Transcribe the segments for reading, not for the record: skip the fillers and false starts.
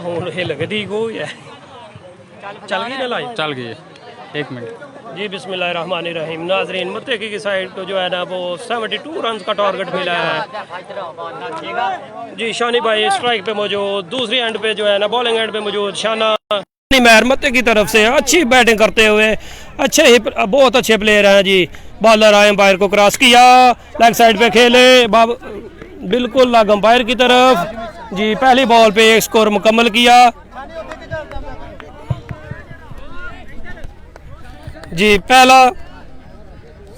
हूँ हिल गई गो है चल गई ना लाइव चल गई है 1 मिनट जी बिस्मिल्लाहिर्रहमानिर्रहीम नाजरीन मुत्तकी की साइड को जो है ना वो 72 रन का टारगेट मिला है जी शानी भाई स्ट्राइक पे मौजूद दूसरी एंड पे जो है ना बॉलिंग एंड पे मौजूद शाना महर मत्ते की तरफ से अच्छी बैटिंग करते हुए अच्छे ही बहुत अच्छे प्लेयर हैं जी बॉलर आए अंपायर को क्रॉस किया लेग साइड पे खेले बिल्कुल लग अंपायर की तरफ जी पहली बॉल पे एक स्कोर मुकम्मल किया जी पहला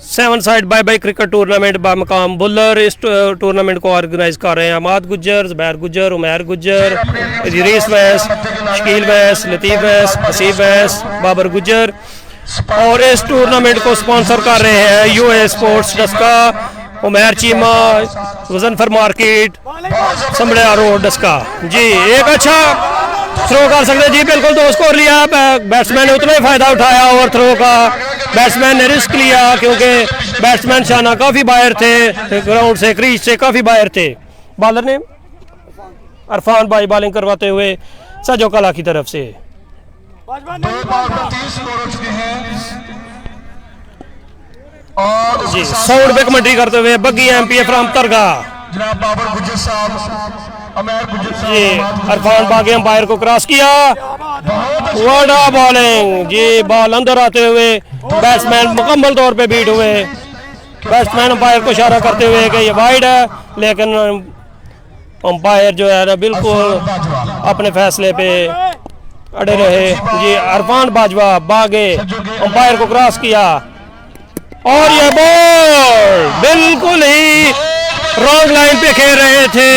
7 side by bye cricket tournament Bamkam Bhullar इस टूर्नामेंट को ऑर्गेनाइज कर रहे हैं अमाद गुज्जर ज़ुबैर गुज्जर उमैर गुज्जर इदरीस वैस शकील वैस लतीफ़ वैस हसीब वैस बाबर गुज्जर और इस टूर्नामेंट को स्पॉन्सर कर रहे हैं यूए स्पोर्ट्स डस्का उमैर चीमा वजनफर मार्केट समड़िया रोड डस्का जी एक अच्छा थ्रो कर सकते जी बिल्कुल 2 स्कोर लिया बैट्समैन ने उतना ही फायदा उठाया और थ्रो का बैट्समैन ने रिस्क लिया क्योंकि बैट्समैन शाना काफ़ी बाहर थे ग्राउंड से क्रीज से काफ़ी बाहर थे बॉलर ने अरफान भाई बॉलिंग करवाते हुए सजो कला की तरफ से जी साउंड पे कमेंट्री करते हुए बग्गी एमपीए फ्राम तरगा जनाब बाबर गुज्जर साहब उमैर गुज्जर साहब जी अरफान बागी अंपायर को क्रॉस किया वाडा बॉलिंग जी बॉल अंदर आते हुए बैट्समैन मुकम्मल तौर पे बीट हुए बैट्समैन अंपायर को इशारा करते हुए कि ये वाइड है लेकिन अंपायर जो है ना बिल्कुल अपने फैसले पे अड़े रहे जी अरफान बाजवा बागे अंपायर को क्रॉस किया और ये बॉल बिल्कुल ही रॉन्ग लाइन पे खेल रहे थे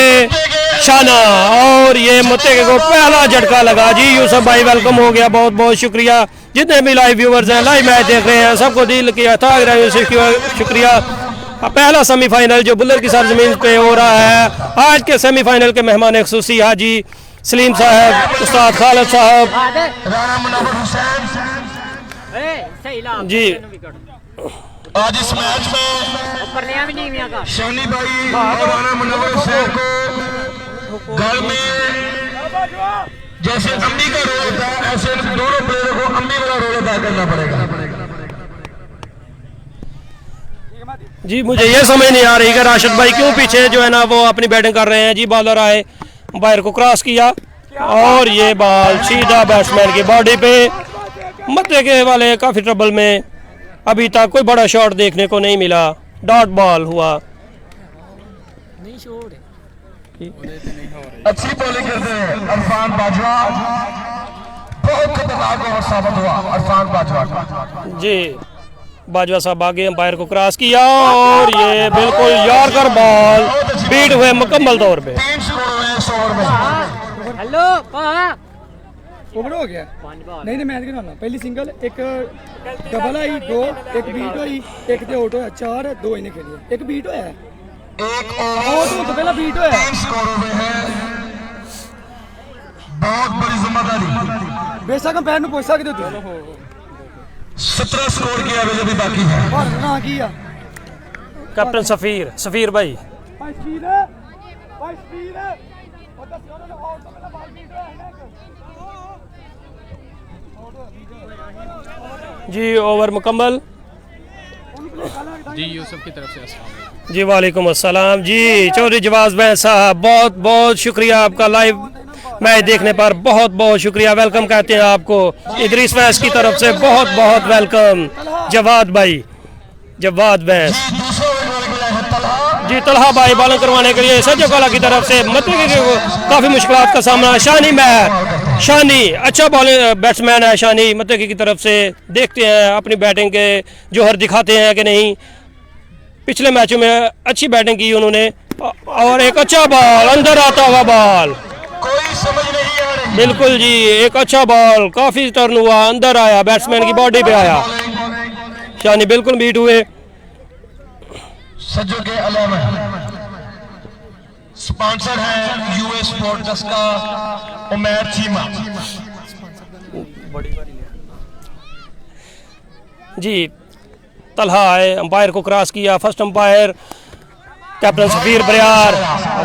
शाना और ये मुत्ते को पहला झटका लगा जी यूसुफ भाई वेलकम हो गया बहुत बहुत शुक्रिया जितने भी लाइव व्यूवर्स हैं लाइव मैच देख रहे हैं सबको दिल किया था शुक्रिया पहला सेमीफाइनल जो बुल्लर की सरजमीन पे हो रहा है आज के सेमीफाइनल के मेहमान खुसूसी हाजी सलीम साहब उस्ताद खालिद साहब जी आज इस मैच में शानी भाई और राना मुनव्वर साहब को घर में जैसे अम्मी का रोल था ऐसे दोनों प्लेयरों को अम्मी वाला रोल अदा करना पड़ेगा जी मुझे ये समझ नहीं आ रही कि राशिद भाई क्यों पीछे जो है ना वो अपनी बैटिंग कर रहे हैं जी बॉलर आए अंपायर को क्रॉस किया और ये बॉल सीधा बैट्समैन की बॉडी पे मत्ते के वाले काफ़ी ट्रबल में अभी तक कोई बड़ा शॉट देखने को नहीं मिला डॉट बॉल हुआ अच्छी बॉलिंग करते हैं अरफान बाजवा बहुत खतरनाक ओवर साबित हुआ अरफान बाजवा जी बाजवा साहब आगे अंपायर को क्रॉस किया और ये बिल्कुल यार्कर बॉल बीट हुए मुकम्मल तौर पे 3 स्कोर हुए इस ओवर में हेलो ओवर हो गया नहीं मैच के ना पहली सिंगल एक डबल आई 2 एक बीट हुई एक ते आउट होया 4 2 इन्हें खेली एक बीट होया एक आउट तो पहला बीट होया 3 स्कोर हुए हैं बहुत बड़ी जिम्मेदारी बेशक अंपायर नु पूछ सकते हो 17 स्कोर की एवरेज अभी बाकी है और ना किया कैप्टन सफीर भाई जी ओवर मुकम्मल जी यूसुफ की तरफ से अस्सलाम जी वालेकुम अस्सलाम जी चौधरी जवाज भाई साहब बहुत बहुत शुक्रिया आपका लाइव मैच देखने पर बहुत बहुत शुक्रिया वेलकम कहते हैं आपको इदरीस वैस की तरफ से बहुत बहुत वेलकम जवाद वैस जी तलहा भाई बॉलिंग करवाने के लिए सज्जो कला की तरफ से मत्ते के काफ़ी मुश्किलात का सामना शानी अच्छा बॉलिंग बैट्समैन है शानी मत्ते की तरफ से देखते हैं अपनी बैटिंग के जोहर दिखाते हैं कि नहीं पिछले मैचों में अच्छी बैटिंग की उन्होंने और एक अच्छा बॉल अंदर आता हुआ बॉल कोई समझ नहीं आ रही बिल्कुल जी एक अच्छा बॉल काफ़ी टर्न हुआ अंदर आया बैट्समैन की बॉडी पे आया शानी बिल्कुल बीट हुए सज्जों के अलावा स्पॉन्सर है यूए स्पोर्ट का उमैर चीमा जी तलहा आए अंपायर को क्रॉस किया फर्स्ट अंपायर कैप्टन सफीर बरियार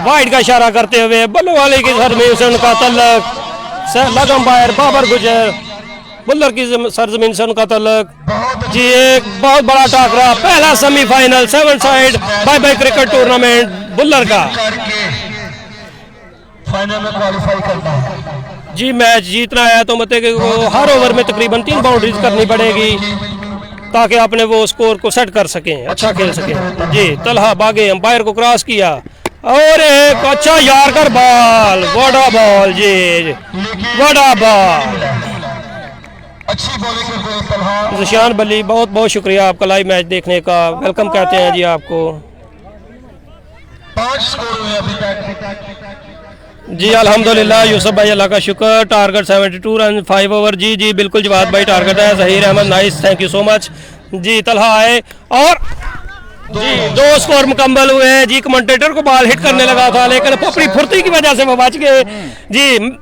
वाइड का इशारा करते हुए बल्ले वाले की सर में उनका तल्लक लग अंपायर बाबर गुजर, बुल्लर की सरजमीन से उनका तल्लक। जी एक बहुत बड़ा टाकरा, पहला semifinal 7 side by bye cricket tournament Bhullar का। फाइनल में क्वालिफाई करना है। जी मैच जीतना है तो मतलब को हर ओवर में तकरीबन 3 बाउंड्रीज करनी पड़ेगी ताकि आपने वो स्कोर को सेट कर सकें, अच्छा खेल सकें। जी तलहा बागे अंपायर को क्रॉस किया और एक अच्छा यार्कर बॉल, वड़ा बॉल जी, वड़ा बॉल। अच्छी बॉलिंग करते हैं तलहा। जिशान बली बहुत बहुत शुक्रिया आपका लाइव मैच देखने का, वेलकम कहते हैं जी आपको। 5 स्कोर हुए अभी तक। जी अल्हम्दुलिल्लाह यूसुफ भाई अल्लाह का शुक्र, टारगेट 72 रन 5 ओवर। जी जी बिल्कुल जवाद भाई टारगेट है, Zaheer Ahmed nice, thank you so much. जी तलहा आए और जी 2 स्कोर मुकम्मल हुए हैं। जी कमेंटेटर को बॉल हिट करने लगा था लेकिन अपनी फुर्ती की वजह से वो बच गए। जी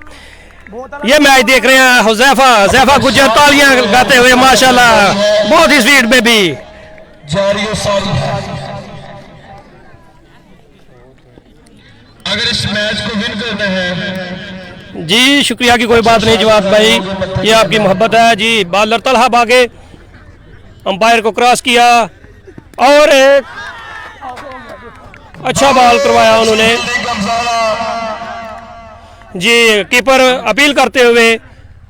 ये मैच देख रहे हैं हुज़ैफा गुजर तालियां गाते हुए माशाल्लाह, बहुत ही स्पीड में भी जारी और सारी है। अगर इस मैच को विन करना है। जी शुक्रिया की कोई बात नहीं जवाद भाई, ये आपकी मोहब्बत है। जी बॉलर तलहा भागे, अंपायर को क्रॉस किया और एक अच्छा बॉल करवाया उन्होंने। जी कीपर अपील करते हुए,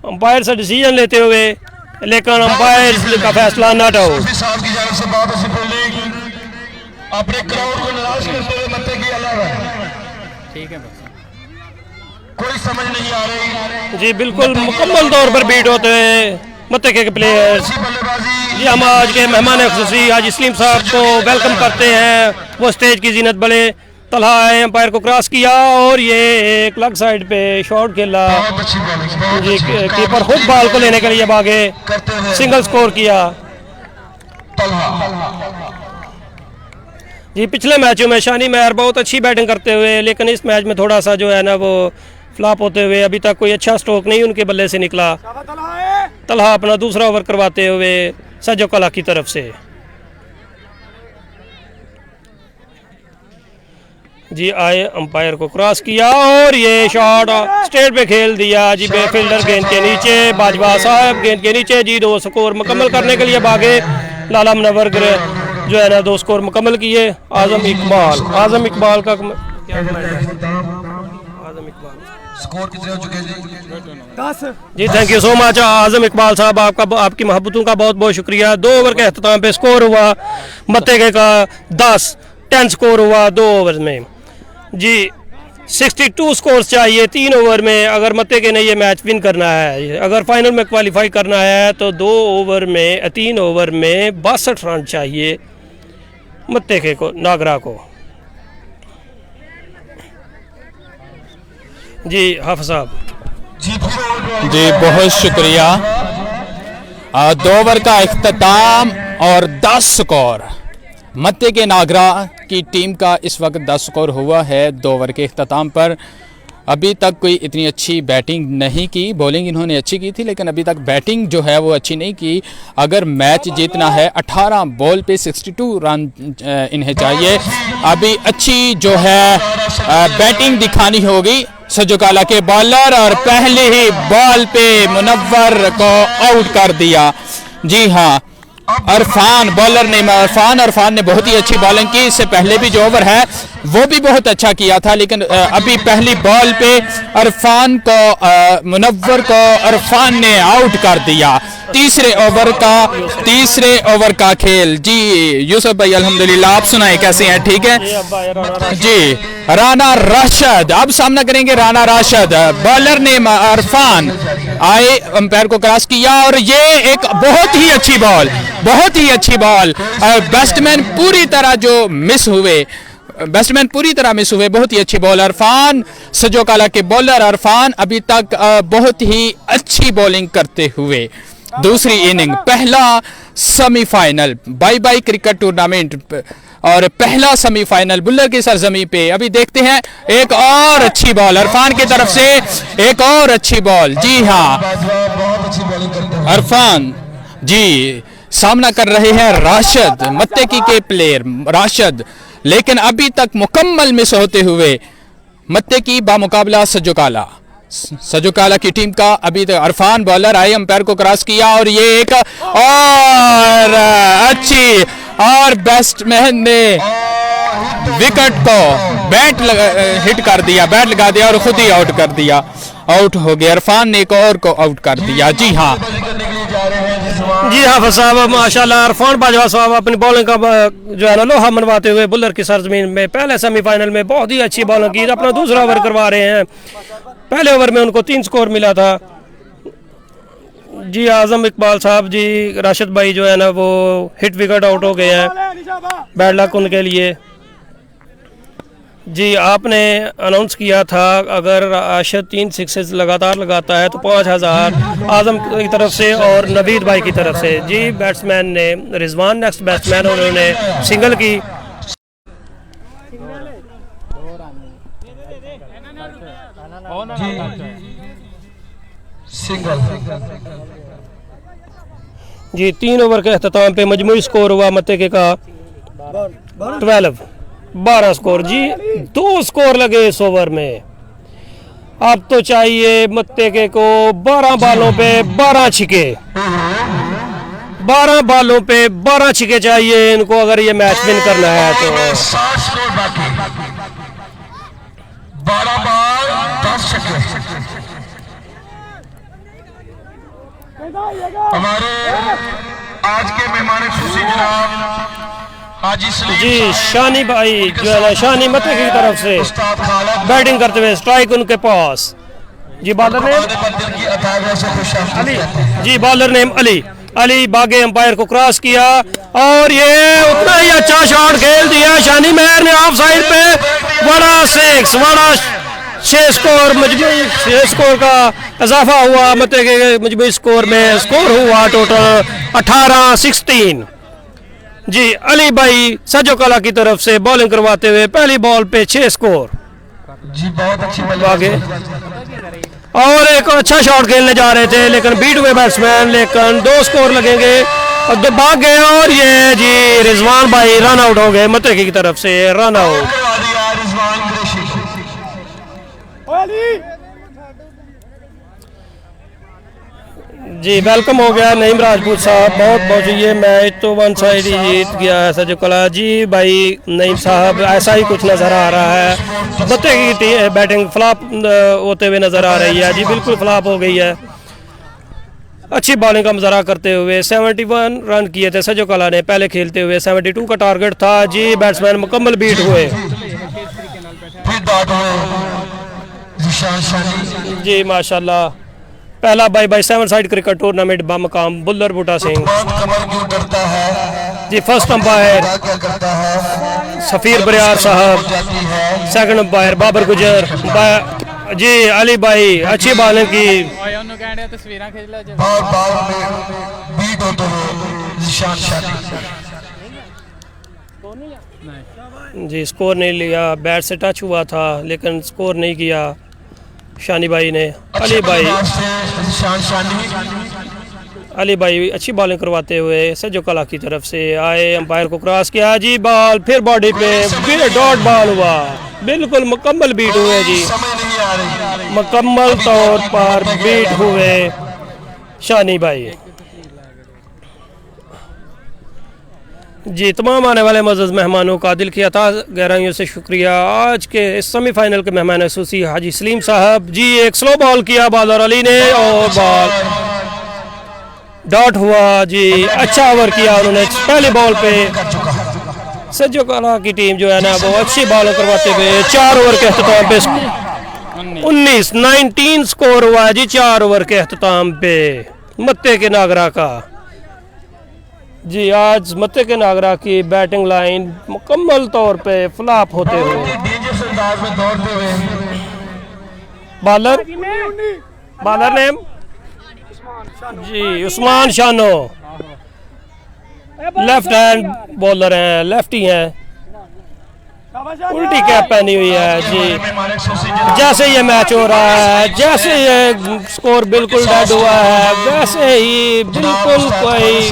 अंपायर से डिसीजन लेते हुए, लेकिन अंपायर का फैसला नॉट आउट। साहब की जानिब से बहुत अच्छी बॉलिंग, अपने क्राउड को निराश करते हुए मत्ते की अलग है। ठीक है बस, कोई समझ नहीं आ रही। जी बिल्कुल मुकम्मल तौर पर बीट होते हैं मत्ते के प्लेयर्स। अच्छी बल्लेबाजी। जी हम आज के मेहमान खुसूसी आज इस्लीम साहब को वेलकम करते हैं, वो स्टेज की जीनत बले। तलहा आए, अंपायर को क्रॉस किया और ये एक लेग साइड पे शॉट खेला। बहुत अच्छी बॉलिंग, बहुत जी अच्छी। कीपर खुद बॉल को लेने के लिए भागे, करते हुए सिंगल स्कोर किया। तलहा। जी पिछले मैचों में शानी महर बहुत अच्छी बैटिंग करते हुए, लेकिन इस मैच में थोड़ा सा जो है ना वो फ्लॉप होते हुए अभी तक कोई अच्छा स्ट्रोक नहीं उनके बल्ले से निकला। तलहा अपना दूसरा ओवर करवाते हुए सजो कला की तरफ से। जी आए, अंपायर को क्रॉस किया और ये शॉट स्ट्रेट पे खेल दिया। जी फील्डर गेंद के नीचे, बाजवा साहब गेंद के नीचे। जी 2 स्कोर मुकम्मल करने के लिए भागे। लाला मुनव्वर जो है ना 2 स्कोर मुकम्मल किए। आजम इकबाल का स्कोर कितने हो चुके हैं जी? 10। जी थैंक यू सो मच आजम इकबाल साहब, आपकी मोहब्बतों का बहुत बहुत शुक्रिया। 2 ओवर के अख्ताम पे स्कोर हुआ मत्ते का 10 स्कोर हुआ 2 ओवर में। जी 62 स्कोर चाहिए 3 ओवर में अगर मत्ते के ने ये मैच विन करना है। अगर फाइनल में क्वालिफाई करना है तो 3 ओवर में 62 रन चाहिए मत्ते के को नागरा को। जी हाफिज साहब। जी बहुत शुक्रिया। 2 ओवर का इख्तिताम और 10 स्कोर मत्ते के नागरा की टीम का इस वक्त 10 स्कोर हुआ है 2 ओवर के इख्तिताम पर। अभी तक कोई इतनी अच्छी बैटिंग नहीं की, बॉलिंग इन्होंने अच्छी की थी लेकिन अभी तक बैटिंग जो है वो अच्छी नहीं की। अगर मैच जीतना है 18 बॉल पे 62 रन इन्हें चाहिए। अभी अच्छी जो है बैटिंग दिखानी होगी सजोकाला के बॉलर, और पहले ही बॉल पे मुनव्वर को आउट कर दिया। जी हाँ, अरफान बॉलर ने अरफान ने बहुत ही अच्छी बॉलिंग की। इससे पहले भी जो ओवर है वो भी बहुत अच्छा किया था, लेकिन अभी पहली बॉल पे अरफान को मुनव्वर को अरफान ने आउट कर दिया। तीसरे ओवर का खेल। जी यूसुफ भाई अल्हम्दुलिल्लाह, आप सुनाए कैसे हैं? ठीक है जी। राना राशिद अब सामना करेंगे। राना राशिद बॉलर ने अरफान आए, अंपायर को क्रॉस किया और ये एक बहुत ही अच्छी बॉल बैट्समैन पूरी तरह मिस हुए। बहुत ही अच्छी बॉल अरफान, सजोकाला के बॉलर अरफान अभी तक बहुत ही अच्छी बॉलिंग करते हुए। दूसरी इनिंग, पहला semifinal bye bye cricket tournament और पहला सेमीफाइनल बुल्लर की सरजमी पे। अभी देखते हैं एक और अच्छी बॉल अरफान की तरफ से, एक और अच्छी बॉल। जी हाँ, अरफान जी सामना कर रहे हैं राशिद, मत्तेकी के प्लेयर राशिद, लेकिन अभी तक मुकम्मल मिस होते हुए मत्तेकी बामुकाबला सजोकाला। सजुकाला की टीम का। अभी तक अरफान बॉलर आए, अंपायर को क्रॉस किया और ये एक और अच्छी, और बैट्समैन ने विकेट को हिट कर दिया, बैट लगा दिया और खुद ही आउट कर दिया, आउट हो गया। इरफान ने एक और को आउट कर दिया। जी हाँ हाफिज साहब माशाल्लाह, इरफान बाजवा साहब अपनी बॉलिंग का जो है ना लोहा मनवाते हुए बुल्लर की सरजमीन में पहले सेमीफाइनल में बहुत ही अच्छी बॉलिंग की, अपना दूसरा ओवर करवा रहे हैं। पहले ओवर में उनको 3 स्कोर मिला था। जी आजम इकबाल साहब जी, राशिद भाई जो है ना वो हिट विकेट आउट हो गए हैं, बैड लक उनके लिए। जी आपने अनाउंस किया था अगर राशिद 3 सिक्सेस लगातार लगाता है तो 5000 आजम की तरफ से और नवीद भाई की तरफ से। जी बैट्समैन ने रिजवान नेक्स्ट बैट्समैन, उन्होंने सिंगल की। जी 3 ओवर के अख्ताम पे मजमूई स्कोर हुआ मत्तेके का 12 स्कोर। जी 2 स्कोर लगे इस ओवर में। अब तो चाहिए मत्तेके को 12 बालों पे 12 छिके, 12 बालों पे 12 छिके चाहिए इनको अगर ये मैच विन करना है तो। 60 स्कोर बाकी, 12 बॉल 10 छक्के। हमारे आज के मेहमान खुशी जनाब जी शानी भाई जो है शानी मत्ते की तरफ से बैटिंग करते हुए, स्ट्राइक उनके पास। जी बॉलर नेम अली, जी बॉलर नेम अली बागे अंपायर को क्रॉस किया और ये उतना ही अच्छा शॉट खेल दिया शानी मेहर ने ऑफ साइड पे। बड़ा 6 स्कोर, मजमूई 6 स्कोर का इजाफा हुआ मत्ते के मजमूई स्कोर में। स्कोर हुआ टोटल 18-16। जी अली भाई सजोकला की तरफ से बॉलिंग करवाते हुए पहली बॉल पे 6 स्कोर। जी बहुत अच्छी आगे और एक अच्छा शॉट खेलने जा रहे थे लेकिन बीट हुए बैट्समैन, लेकिन 2 स्कोर लगेंगे और 2 भाग गए और ये जी रिजवान भाई रन आउट हो गए मत्ते की तरफ से, रन आउट। जी वेलकम हो गया नईम राजपूत साहब, बहुत बहुत ये मैच तो 1 साइड ही जीत गया है सजोकला। जी भाई नईम साहब ऐसा ही कुछ नज़र आ रहा है, मत्ते की बैटिंग फ्लॉप होते हुए नज़र आ रही है। जी बिल्कुल फ्लॉप हो गई है। अच्छी बॉलिंग का मुजाहरा करते हुए 71 रन किए थे सजोकला ने पहले खेलते हुए, 72 का टारगेट था। जी बैट्समैन मुकम्मल बीट हुए। जी माशाल्लाह, पहला by 7 side cricket tournament Bamkam Bhullar Buta Singh. जी फर्स्ट अंपायर सफीर बरियार साहब, सेकंड अंपायर बाबर गुजर। जी अली भाई अच्छी बॉलिंग की। जी स्कोर नहीं लिया, बैट से टच हुआ था लेकिन स्कोर नहीं किया शानी भाई ने। अली भाई अच्छी बॉलिंग करवाते हुए सजोकला की तरफ से आए, अंपायर को क्रॉस किया। जी बॉल फिर बॉडी पे डॉट बॉल हुआ, बिल्कुल मुकम्मल बीट हुए। जी मुकम्मल तौर पर बीट हुए शानी भाई। जी तमाम आने वाले मज़ीद मेहमानों का दिल की अता गहराइयों से शुक्रिया। आज के इस सेमीफाइनल के मेहमान खसूसी हाजी सलीम साहब। जी एक स्लो बॉल किया बॉलर अली ने और बॉल डॉट हुआ। जी अच्छा ओवर किया उन्होंने पहली बॉल पे। सजोकला की टीम जो है ना वो अच्छी बॉल करवाते हुए 4 ओवर के अख्ताम पे 19 स्कोर हुआ है। जी 4 ओवर के अख्ताम पे मत्ते के नागरा का। जी आज मत्ते के नागरा की बैटिंग लाइन मुकम्मल तौर पे फ्लॉप होते हुए। बॉलर नेम जी उस्मान शानो, लेफ्ट हैंड बॉलर हैं, लेफ्टी हैं, उल्टी कैप पहनी हुई है। जी जैसे ये मैच हो रहा है, जैसे ये स्कोर बिल्कुल डेड हुआ है वैसे ही बिल्कुल कोई,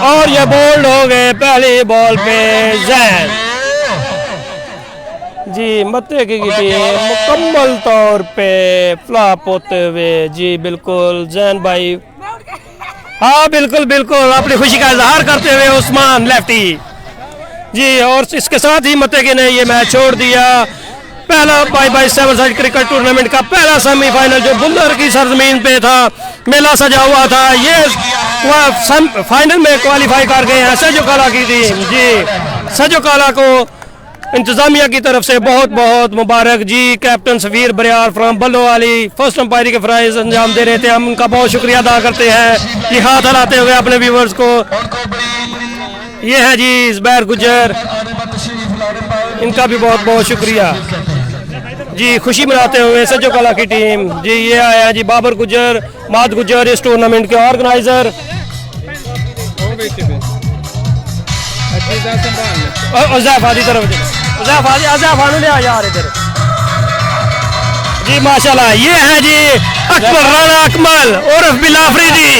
और ये बोल्ड हो गए पहली बॉल पे जैन। जी मत्ते की टीम मुकम्मल तौर पे फ्लॉप होते हुए, जी बिल्कुल जैन भाई, हाँ बिल्कुल बिल्कुल अपनी खुशी का इजहार करते हुए उस्मान लेफ्टी जी, और इसके साथ ही मत्ते ने ये मैच छोड़ दिया। पहला 5x7 साइड क्रिकेट टूर्नामेंट का पहला सेमीफाइनल जो बुल्लर की सरजमीन पे था, मेला सजा हुआ था, ये फाइनल में क्वालिफाई कर गए हैं सजो काला की टीम जी। सजो काला को इंतजामिया की तरफ से बहुत बहुत मुबारक जी। कैप्टन सफीर बरियार फ्राम बल्लोवाली फर्स्ट अंपायरी के फ्राइज अंजाम दे रहे थे, हम उनका बहुत शुक्रिया अदा करते हैं कि हाथ हिलाते हुए अपने व्यूवर्स को। ये है जी ज़ुबैर गुज्जर, इनका भी बहुत बहुत शुक्रिया जी। खुशी मनाते हुए सजो कला की टीम जी, ये आया जी बाबर गुज्जर, माद गुज्जर इस टूर्नामेंट के ऑर्गेनाइजर। यार इधर जी माशाल्लाह। ये है जी अकबर राना अकमल उर्फ बिल आफरीदी,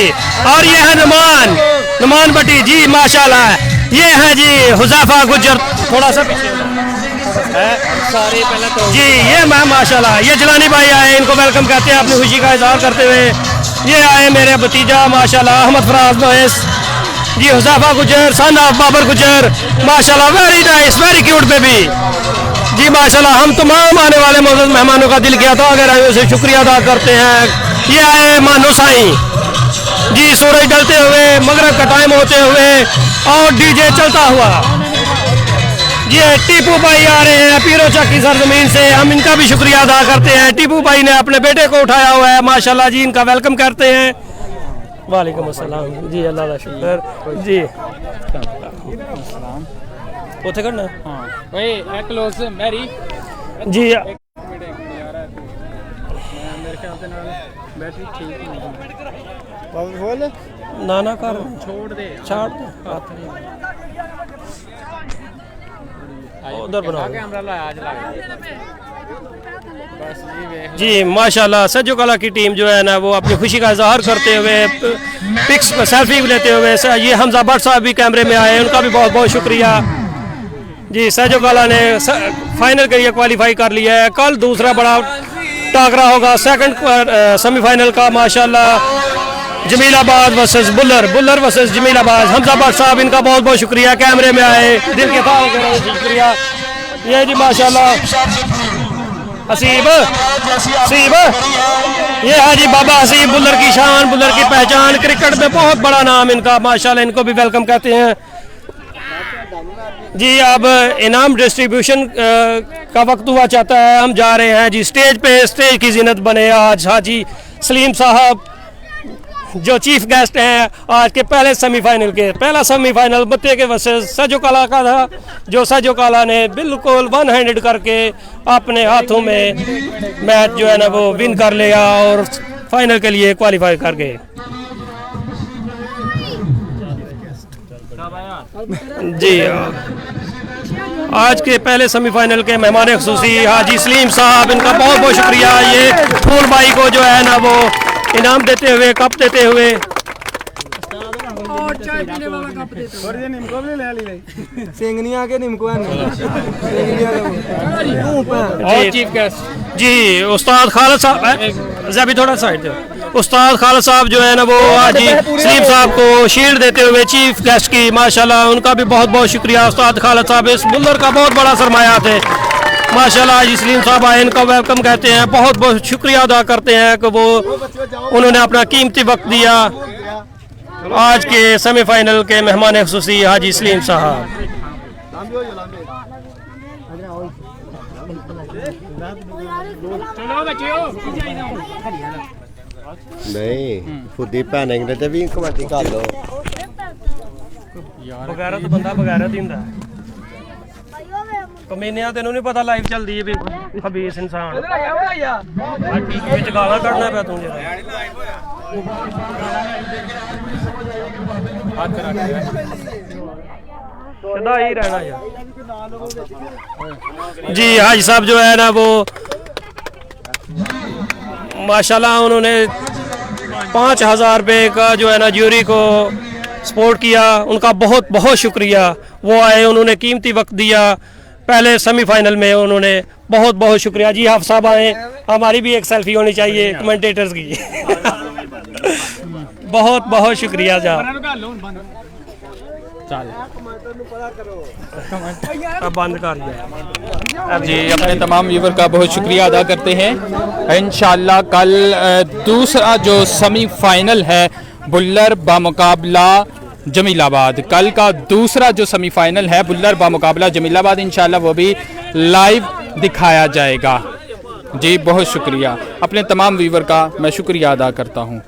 और ये है नुमान भट्टी जी माशाल्लाह। ये है जी हुज़ैफा गुज्जर, थोड़ा सा पीछे सारे पहले तो जी, ये मैम माशाल्लाह। ये जलानी भाई आए, इनको वेलकम कहते हैं अपनी खुशी का इजहार करते हुए। ये आए मेरे भतीजा माशाल्लाह अहमद फराज मोइस जी, हुज़ैफा गुज्जर सन ऑफ बाबर गुज्जर माशाल्लाह, very nice very cute baby जी माशाल्लाह। हम तमाम आने वाले मौजूद मेहमानों का दिल किया था अगर उसे शुक्रिया अदा करते हैं। ये आए मानो साईं जी, सूरज ढलते हुए मगरिब का टाइम होते हुए और डीजे चलता हुआ। ये टीपू भाई आ रहे हैं पीरो चक की सरजमीन से, हम इनका भी शुक्रिया अदा करते हैं। टीपू भाई ने अपने बेटे को उठाया हुआ है माशाल्लाह जी, इनका वेलकम करते हैं। वालेकुम अस्सलाम जी, अल्लाह का शुक्र जी। उठे करना हाँ क्लोज मैरी जी। मेरे ख्याल से बैटरी ठीक ही बोल ना ना कर छोड़ दे छाड़ दे उधर बना जी माशाल्लाह। सज्जो कला की टीम जो है ना वो अपनी खुशी का इजहार करते हुए पिक्स पर सेल्फी लेते हुए, ये हमजा भट्ट साहब भी कैमरे में आए, उनका भी बहुत बहुत शुक्रिया जी। सज्जो कला ने फाइनल के लिए क्वालिफाई कर लिया है। कल दूसरा बड़ा टाकरा होगा सेकंड सेमीफाइनल का माशाल्लाह, जमीलाबाद वर्सेस बुल्लर वर्सेस जमीलाबाद। हमजा भट्ट साहब इनका बहुत बहुत शुक्रिया, कैमरे में आए, दिल के था शुक्रिया। ये जी माशाल्लाह हसीब ये है जी बाबा हसीब, बुल्लर की शान, बुल्लर की पहचान, क्रिकेट में बहुत बड़ा नाम इनका माशाल्लाह, इनको भी वेलकम कहते हैं जी। अब इनाम डिस्ट्रीब्यूशन का वक्त हुआ चाहता है, हम जा रहे हैं जी स्टेज पे। स्टेज की जिन्नत बने आज हाजी सलीम साहब जो चीफ गेस्ट हैं आज के पहले सेमीफाइनल के। पहला सेमीफाइनल मत्ते के वर्सेस सजो काला का था, जो सजो काला ने बिल्कुल वन हैंडेड करके अपने हाथों में मैच जो है ना वो विन कर लिया और फाइनल के लिए क्वालिफाई कर गए जी। आज के पहले सेमीफाइनल के मेहमान ख़ुसूसी हाजी सलीम साहब, इनका बहुत बहुत शुक्रिया। ये फूल भाई को जो है ना वो इनाम देते हुए, कप देते हुए जी। उस्ताद खालिद साहब भी थोड़ा साइड दो। उस्ताद खालिद साहब जो है ना वो हाजी सलीम साहब को शील्ड देते हुए चीफ गेस्ट की माशाल्लाह, उनका भी बहुत बहुत शुक्रिया। उस्ताद खालिद साहब इस बुल्लर का बहुत बड़ा सरमाया थे माशाल्लाह। हाजी सलीम साहब आए, इनका वेलकम कहते हैं, बहुत बहुत शुक्रिया अदा करते हैं कि वो उन्होंने अपना कीमती वक्त दिया। आज के सेमीफाइनल के मेहमान ख़ुसूसी हाजी सलीम साहब। नहीं खुद ही भैन ते भी कमेटी कर लो बगैर तो बंदा बगैर ही होंदा कमीनिया तेनू नहीं पता लाइव चलदी है भी खबीस इंसान विच गाला कढना पे तू सीधा ही रहना यार जी। हाजी साहब जो है ना वो माशाल्लाह उन्होंने 5,000 रुपये का जो है ना ज्यूरी को सपोर्ट किया, उनका बहुत बहुत शुक्रिया। वो आए, उन्होंने कीमती वक्त दिया, पहले सेमीफाइनल में उन्होंने बहुत बहुत शुक्रिया जी। आप साहब आए, हमारी भी एक सेल्फी होनी चाहिए कमेंटेटर्स की। बहुत बहुत शुक्रिया जा। बंद कर दिया जी, अपने तमाम व्यूवर का बहुत शुक्रिया अदा करते हैं। इंशाल्लाह कल दूसरा जो सेमीफाइनल है बुल्लर बामुकाबला जमीलाबाद, कल का दूसरा जो सेमीफाइनल है बुल्लर बामुकाबला जमीलाबाद, इंशाल्लाह वो भी लाइव दिखाया जाएगा। जी बहुत शुक्रिया, अपने तमाम व्यूवर का मैं शुक्रिया अदा करता हूँ।